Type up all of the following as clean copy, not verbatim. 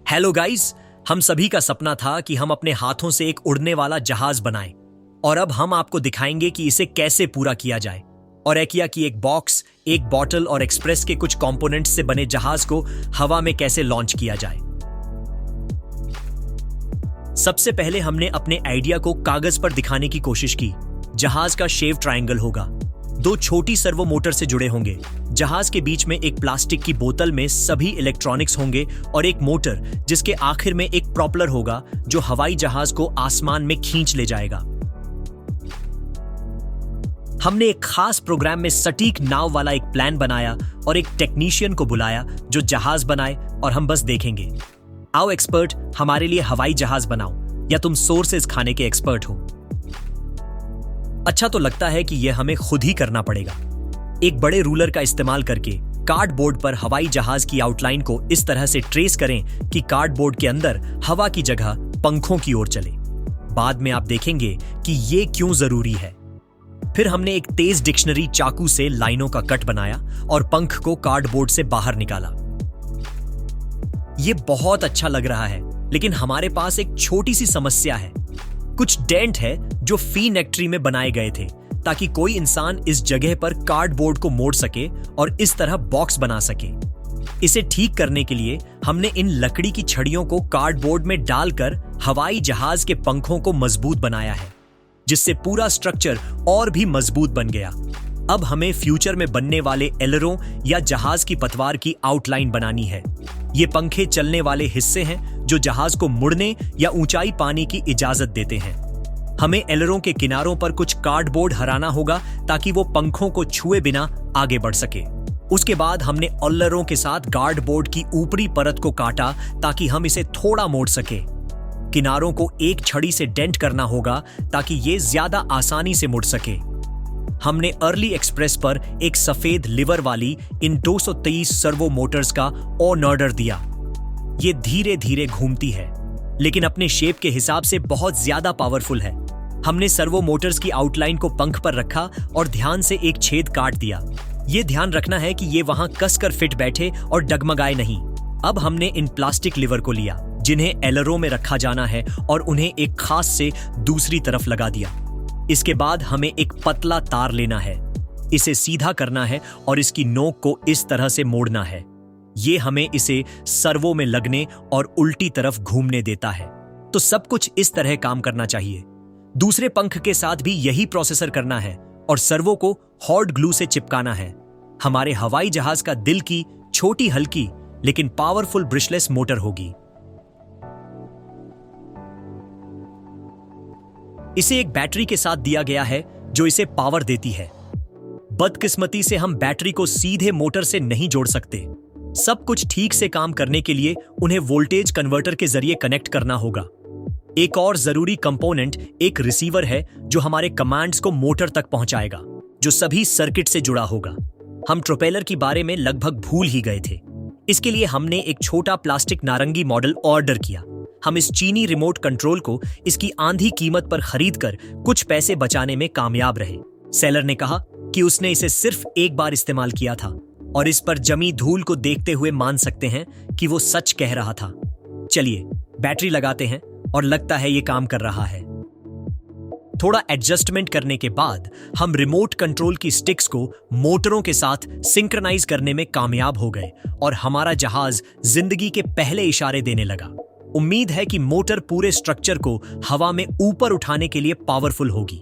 Hello guys, हम सभी का सपना था कि हम अपने हाथों से एक उड़ने वाला जहाज बनाएं और अब हम आपको दिखाएंगे कि इसे कैसे पूरा किया जाए। और किया कि एक बॉक्स, एक बॉटल और एक्सप्रेस के कुछ कंपोनेंट्स से बने जहाज को हवा में कैसे लॉन्च किया जाए। सबसे पहले हमने अपने आइडिया को कागज पर दिखाने की कोशिश की। जहाज का शेव ट्रायंगल होगा, 2 छोटी सर्वो मोटर से जुड़े होंगे। जहाज के बीच में एक प्लास्टिक की बोतल में सभी इलेक्ट्रॉनिक्स होंगे और एक मोटर जिसके आखिर में एक प्रोपेलर होगा जो हवाई जहाज को आसमान में खींच ले जाएगा। हमने एक खास प्रोग्राम में सटीक नाव वाला एक प्लान बनाया और एक टेक्नीशियन को बुलाया जो जहाज बनाए और हम बस देखेंगे। आओ एक्सपर्ट, हमारे लिए हवाई जहाज बनाओ, या तुम सोर्सेज खाने के एक्सपर्ट हो? अच्छा तो लगता है कि यह हमें खुद ही करना पड़ेगा। एक बड़े रूलर का इस्तेमाल करके कार्डबोर्ड पर हवाई जहाज की आउटलाइन को इस तरह से ट्रेस करें कि कार्डबोर्ड के अंदर हवा की जगह पंखों की ओर चले। बाद में आप देखेंगे कि यह क्यों जरूरी है। फिर हमने एक तेज डिक्शनरी चाकू से लाइनों का कट बनाया और पंख को कार्डबोर्ड से बाहर निकाला। यह बहुत अच्छा लग रहा है, लेकिन हमारे पास एक छोटी सी समस्या है। कुछ डेंट है जो फी नेक्ट्री में बनाए गए थे ताकि कोई इंसान इस जगह पर कार्डबोर्ड को मोड़ सके और इस तरह बॉक्स बना सके। इसे ठीक करने के लिए हमने इन लकड़ी की छड़ियों को कार्डबोर्ड में डालकर हवाई जहाज के पंखों को मजबूत बनाया है, जिससे पूरा स्ट्रक्चर और भी मजबूत बन गया। अब हमें फ्यूचर में बनने वाले एलरों या जहाज की पतवार की आउटलाइन बनानी है। ये पंखे चलने वाले हिस्से हैं जो जहाज को मुड़ने या ऊंचाई पाने की इजाजत देते हैं। हमें एलरों के किनारों पर कुछ कार्डबोर्ड हराना होगा ताकि वो पंखों को छुए बिना आगे बढ़ सके। उसके बाद हमने ऑल्लरों के साथ गार्डबोर्ड की ऊपरी परत को काटा ताकि हम इसे थोड़ा मोड़ सके। किनारों को एक छड़ी से डेंट करना होगा ताकि ये ज्यादा आसानी से मुड़ सके। हमने अर्ली एक्सप्रेस पर एक सफेद लिवर वाली इन 223 सर्वो मोटर्स का ऑर्डर दिया। ये धीरे धीरे घूमती है, लेकिन अपने शेप के हिसाब से बहुत ज्यादा पावरफुल है। हमने सर्वो मोटर्स की आउटलाइन को पंख पर रखा और ध्यान से एक छेद काट दिया। ये ध्यान रखना है कि ये वहां कसकर फिट बैठे और डगमगाए नहीं। अब हमने इन प्लास्टिक लिवर को लिया जिन्हें एलरों में रखा जाना है और उन्हें एक खास से दूसरी तरफ लगा दिया। इसके बाद हमें एक पतला तार लेना है, इसे सीधा करना है और इसकी नोक को इस तरह से मोड़ना है। ये हमें इसे सर्वो में लगने और उल्टी तरफ घूमने देता है। तो सब कुछ इस तरह काम करना चाहिए। दूसरे पंख के साथ भी यही प्रोसेसर करना है और सर्वो को हॉट ग्लू से चिपकाना है। हमारे हवाई जहाज का दिल की छोटी हल्की लेकिन पावरफुल ब्रशलेस मोटर होगी। इसे एक बैटरी के साथ दिया गया है जो इसे पावर देती है। बदकिस्मती से हम बैटरी को सीधे मोटर से नहीं जोड़ सकते। सब कुछ ठीक से काम करने के लिए उन्हें वोल्टेज कन्वर्टर के जरिए कनेक्ट करना होगा। एक और जरूरी कंपोनेंट एक रिसीवर है जो हमारे कमांड्स को मोटर तक पहुंचाएगा, जो सभी सर्किट से जुड़ा होगा। हम प्रोपेलर के बारे में लगभग भूल ही गए थे। इसके लिए हमने एक छोटा प्लास्टिक नारंगी मॉडल ऑर्डर किया। हम इस चीनी रिमोट कंट्रोल को इसकी आंधी कीमत पर खरीदकर कुछ पैसे बचाने में कामयाब रहे। सेलर ने कहा कि उसने इसे सिर्फ एक बार इस्तेमाल किया था और इस पर जमी धूल को देखते हुए मान सकते हैं कि वो सच कह रहा था। चलिए बैटरी लगाते हैं और लगता है ये काम कर रहा है। थोड़ा एडजस्टमेंट करने के बाद हम रिमोट कंट्रोल की स्टिक्स को मोटरों के साथ सिंक्रनाइज करने में कामयाब हो गए और हमारा जहाज जिंदगी के पहले इशारे देने लगा। उम्मीद है कि मोटर पूरे स्ट्रक्चर को हवा में ऊपर उठाने के लिए पावरफुल होगी।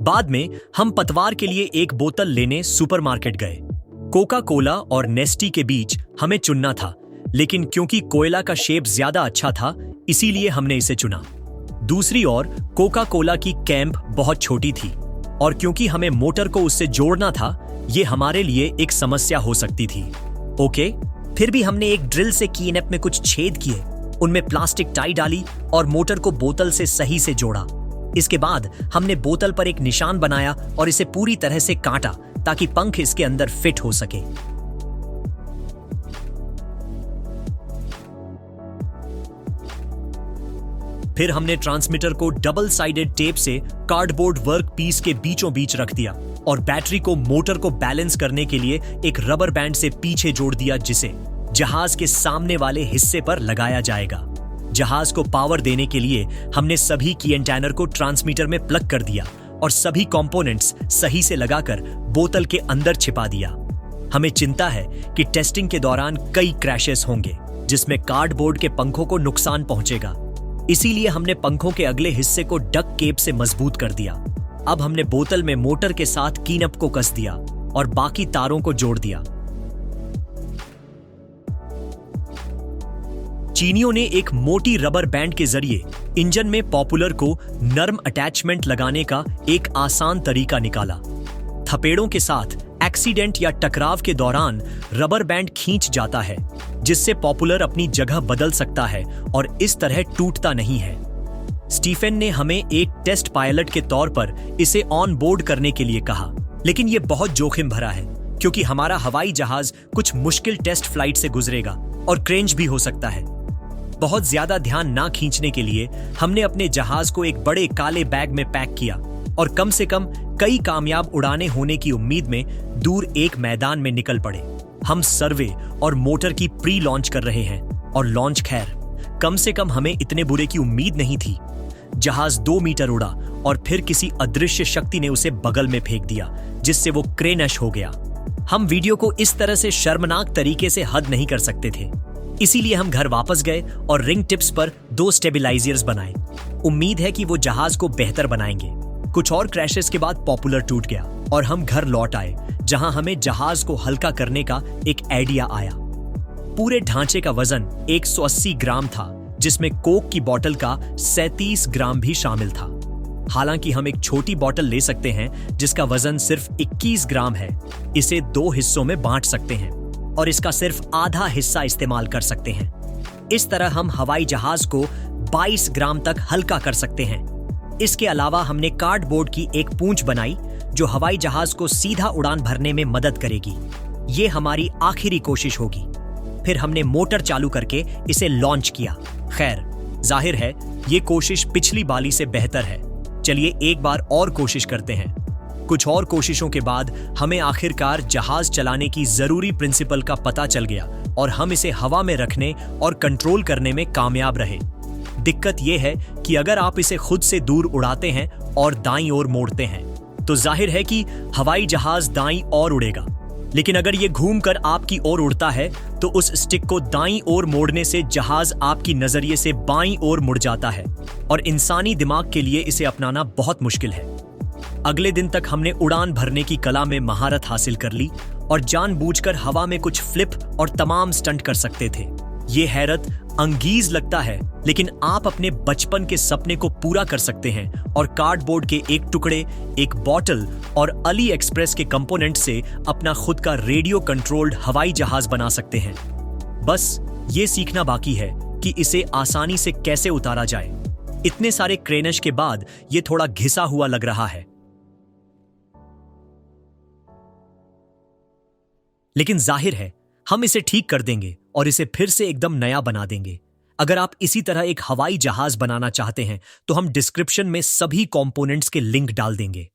बाद में हम पतवार के लिए एक बोतल लेने सुपरमार्केट गए। कोका कोला और नेस्टी के बीच हमें चुनना था, लेकिन क्योंकि कोयला का शेप ज्यादा अच्छा था इसीलिए हमने इसे चुना। दूसरी ओर कोका कोला की कैंप बहुत छोटी थी और क्योंकि हमें मोटर को उससे जोड़ना था, ये हमारे लिए एक समस्या हो सकती थी। ओके, फिर भी हमने एक ड्रिल से कीनअप में कुछ छेद किए, उनमें प्लास्टिक टाई डाली और मोटर को बोतल से सही से जोड़ा। इसके बाद हमने बोतल पर एक निशान बनाया और इसे पूरी तरह से काटा ताकि पंख इसके अंदर फिट हो सके। फिर हमने ट्रांसमीटर को डबल साइडेड टेप से कार्डबोर्ड वर्क पीस के बीचों बीच रख दिया और बैटरी को मोटर को बैलेंस करने के लिए एक रबर बैंड से पीछे जोड़ दिया, जिसे जहाज के सामने वाले हिस्से पर लगाया जाएगा। जहाज को पावर देने के लिए हमने सभी की एंटेनर को ट्रांसमीटर में प्लग कर दिया और सभी कंपोनेंट्स सही से लगाकर बोतल के अंदर छिपा दिया। हमें चिंता है कि टेस्टिंग के दौरान कई क्रैशेस होंगे जिसमें कार्डबोर्ड के पंखों को नुकसान पहुंचेगा। इसीलिए हमने पंखों के अगले हिस्से को डक केप से मजबूत कर दिया। अब हमने बोतल में मोटर के साथ कीनअप को कस दिया और बाकी तारों को जोड़ दिया। चीनियों ने एक मोटी रबर बैंड के जरिए इंजन में पॉपुलर को नर्म अटैचमेंट लगाने का एक आसान तरीका निकाला। थपेड़ों के साथ एक्सीडेंट या टकराव के दौरान रबर बैंड खींच जाता है, जिससे पॉपुलर अपनी जगह बदल सकता है और इस तरह टूटता नहीं है। स्टीफन ने हमें एक टेस्ट पायलट के तौर पर इसे ऑन बोर्ड करने के लिए कहा, लेकिन यह बहुत जोखिम भरा है क्योंकि हमारा हवाई जहाज कुछ मुश्किल टेस्ट फ्लाइट से गुजरेगा और क्रैश भी हो सकता है। बहुत ज्यादा ध्यान ना खींचने के लिए हमने अपने जहाज को एक बड़े काले बैग में पैक किया और कम से कम कई कामयाब उड़ानें होने की उम्मीद में दूर एक मैदान में निकल पड़े। हम सर्वे और मोटर की प्री लॉन्च कर रहे हैं और लॉन्च खैर, कम से कम हमें इतने बुरे की उम्मीद नहीं थी। जहाज 2 मीटर उड़ा और फिर किसी अदृश्य शक्ति ने उसे बगल में फेंक दिया, जिससे वो क्रैश हो गया। हम वीडियो को इस तरह से शर्मनाक तरीके से हद नहीं कर सकते थे, इसीलिए हम घर वापस गए और रिंग टिप्स पर 2 स्टेबिलाइजर्स बनाए। उम्मीद है कि वो जहाज को बेहतर बनाएंगे। कुछ और क्रैशेस के बाद पॉपुलर टूट गया और हम घर लौट आए, जहां हमें जहाज को हल्का करने का एक आइडिया आया। पूरे ढांचे का वजन 180 ग्राम था, जिसमें कोक की बोतल का 37 ग्राम भी शामिल था। हालांकि हम एक छोटी बोतल ले सकते हैं जिसका वजन सिर्फ 21 ग्राम है। इसे 2 हिस्सों में बांट सकते हैं और इसका सिर्फ आधा हिस्सा इस्तेमाल कर सकते हैं। इस तरह हम हवाई जहाज को 22 ग्राम तक हल्का कर सकते हैं। इसके अलावा हमने कार्डबोर्ड की एक पूंछ बनाई जो हवाई जहाज को सीधा उड़ान भरने में मदद करेगी। ये हमारी आखिरी कोशिश होगी। फिर हमने मोटर चालू करके इसे लॉन्च किया। खैर, जाहिर है ये कोशिश पिछली बारी से बेहतर है। चलिए एक बार और कोशिश करते हैं। कुछ और कोशिशों के बाद हमें आखिरकार जहाज चलाने की जरूरी प्रिंसिपल का पता चल गया और हम इसे हवा में रखने और कंट्रोल करने में कामयाब रहे। दिक्कत यह है कि अगर आप इसे खुद से दूर उड़ाते हैं और दाईं ओर मोड़ते हैं तो जाहिर है कि हवाई जहाज दाईं ओर उड़ेगा, लेकिन अगर ये घूमकर आपकी ओर उड़ता है तो उस स्टिक को दाईं ओर मोड़ने से जहाज आपकी नजरिए से बाईं ओर मुड़ जाता है और इंसानी दिमाग के लिए इसे अपनाना बहुत मुश्किल है। अगले दिन तक हमने उड़ान भरने की कला में महारत हासिल कर ली और जानबूझकर हवा में कुछ फ्लिप और तमाम स्टंट कर सकते थे। ये हैरत अंगीज लगता है, लेकिन आप अपने बचपन के सपने को पूरा कर सकते हैं और कार्डबोर्ड के एक टुकड़े, एक बॉटल और अली एक्सप्रेस के कंपोनेंट से अपना खुद का रेडियो कंट्रोल्ड हवाई जहाज बना सकते हैं। बस ये सीखना बाकी है कि इसे आसानी से कैसे उतारा जाए। इतने सारे क्रैश के बाद ये थोड़ा घिसा हुआ लग रहा है, लेकिन जाहिर है हम इसे ठीक कर देंगे और इसे फिर से एकदम नया बना देंगे। अगर आप इसी तरह एक हवाई जहाज बनाना चाहते हैं तो हम डिस्क्रिप्शन में सभी कंपोनेंट्स के लिंक डाल देंगे।